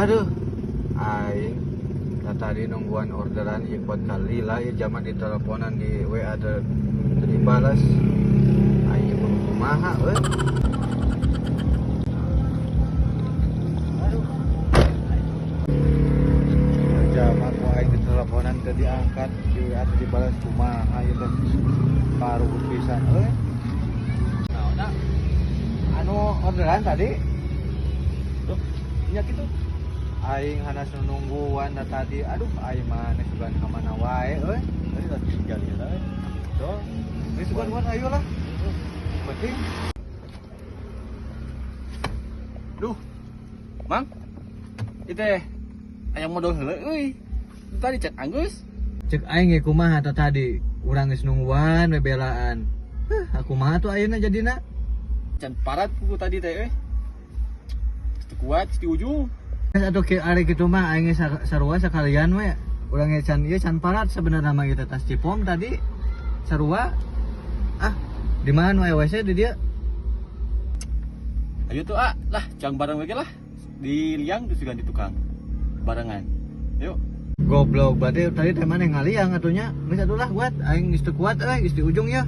Aduh, aing tadi nungguan orderan ikut kali lah ya zaman di teleponan di WA dibalas. Aing kudu kumaha euy. Aduh. Zaman ku aing di teleponan teu diangkat, di WA teu dibalas kumaha ieu teh. Baru pisan euy. Naonna? Anu orderan tadi? Duh, nya kitu. Aing hanas nungguan tadi. Aduh, aing mah geus sugan ka mana wae euy. Tadi udah tinggal ieu teh. Tuh, geus sugan ayo lah. Penting. Duh, Mang, itu ayam modal heula euy. Tadi cek Anggus. Cek aing ge kumaha tadi. Urang geus nungguan bebelaan. Aku mah tuh ayeuna jadina. Can parat ku tadi teh euy. Teu kuat di ujung. Atuh ari kitu mah aing sarua sakalian we. Urang ge can ieu can parat sebenarnya mah kita tas Cipom tadi. Sarua. Di mana we WC di dia? Ayo tuh lah, jang bareng we lah. Di liang terus ganti tukang. Barengan. Yuk. Goblok, berarti tadi teh maneh ngaliang atunya. Geus atuh lah kuat, aing geus teu kuat geus di ujung ya.